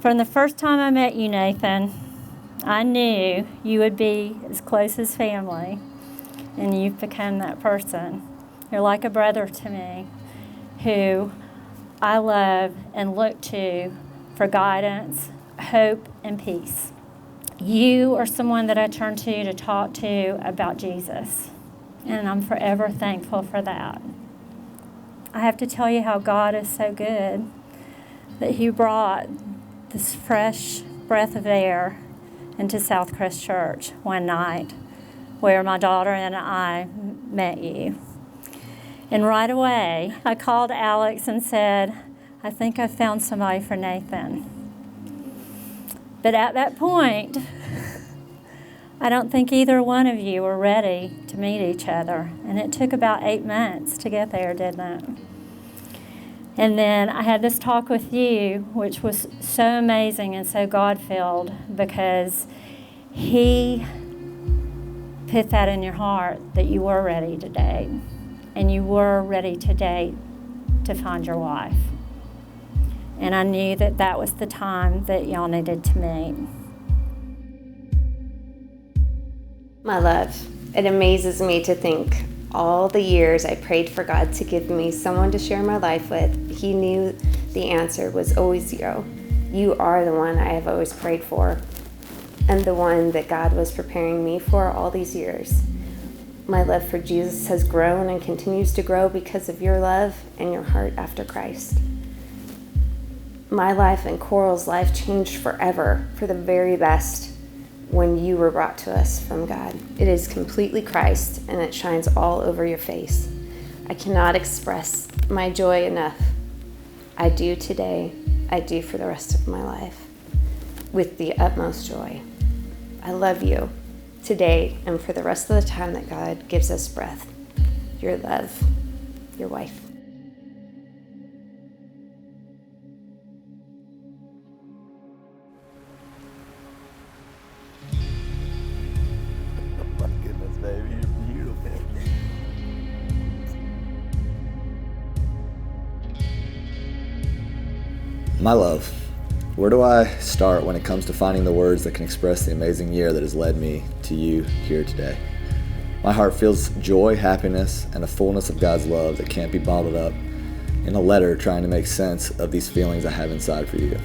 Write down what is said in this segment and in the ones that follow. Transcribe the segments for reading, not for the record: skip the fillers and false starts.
From the first time I met you, Nathan, I knew you would be as close as family, and you've become that person. You're like a brother to me who I love and look to for guidance, hope, and peace. You are someone that I turn to talk to about Jesus, and I'm forever thankful for that. I have to tell you how God is so good that He brought this fresh breath of air into Southcrest Church one night where my daughter and I met you. And right away, I called Alex and said, I think I found somebody for Nathan. But at that point, I don't think either one of you were ready to meet each other. And it took about 8 months to get there, didn't it? And then I had this talk with you, which was so amazing and so God-filled because He put that in your heart that you were ready to date. And you were ready to date to find your wife. And I knew that that was the time that y'all needed to meet. My love, it amazes me to think all the years I prayed for God to give me someone to share my life with, He knew the answer was always you. You are the one I have always prayed for, and the one that God was preparing me for all these years. My love for Jesus has grown and continues to grow because of your love and your heart after Christ. My life and Coral's life changed forever for the very best when you were brought to us from God. It is completely Christ, and it shines all over your face. I cannot express my joy enough. I do today, I do for the rest of my life, with the utmost joy. I love you today and for the rest of the time that God gives us breath. Your love, your wife. My goodness, baby, you're beautiful. My love, where do I start when it comes to finding the words that can express the amazing year that has led me to you here today? My heart feels joy, happiness, and a fullness of God's love that can't be bottled up in a letter trying to make sense of these feelings I have inside for you.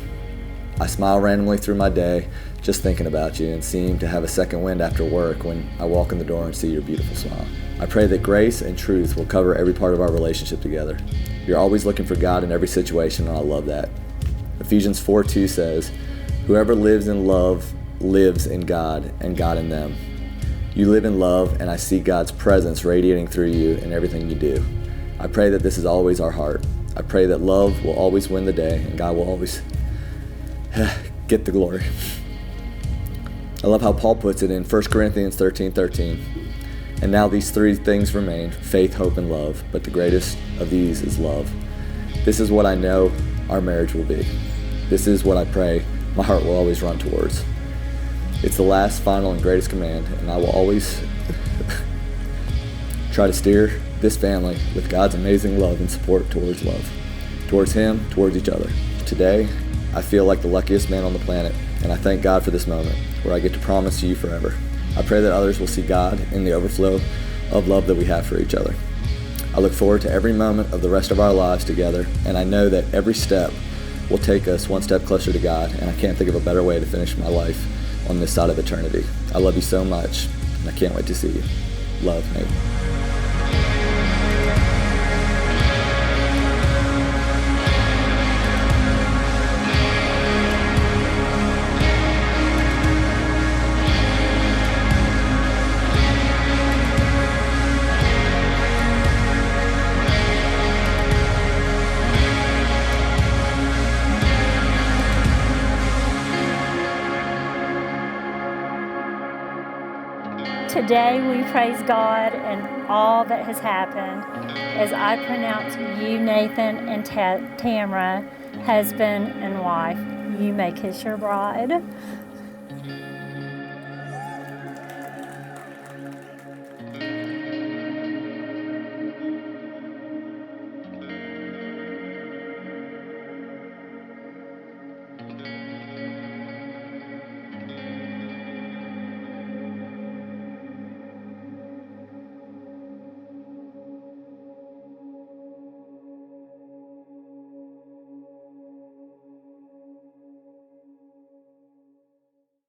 I smile randomly through my day just thinking about you and seem to have a second wind after work when I walk in the door and see your beautiful smile. I pray that grace and truth will cover every part of our relationship together. You're always looking for God in every situation, and I love that. Ephesians 4:2 says, "Whoever lives in love lives in God and God in them." You live in love, and I see God's presence radiating through you in everything you do. I pray that this is always our heart. I pray that love will always win the day, and God will always get the glory. I love how Paul puts it in 1 Corinthians 13:13. And now these three things remain, faith, hope, and love, but the greatest of these is love. This is what I know our marriage will be. This is what I pray my heart will always run towards. It's the last, final, and greatest command, and I will always try to steer this family with God's amazing love and support towards love, towards Him, towards each other. Today, I feel like the luckiest man on the planet, and I thank God for this moment where I get to promise you forever. I pray that others will see God in the overflow of love that we have for each other. I look forward to every moment of the rest of our lives together, and I know that every step will take us one step closer to God, and I can't think of a better way to finish my life on this side of eternity. I love you so much, and I can't wait to see you. Love, Nate. Today we praise God and all that has happened as I pronounce you, Nathan, and Tamara, husband and wife. You may kiss your bride.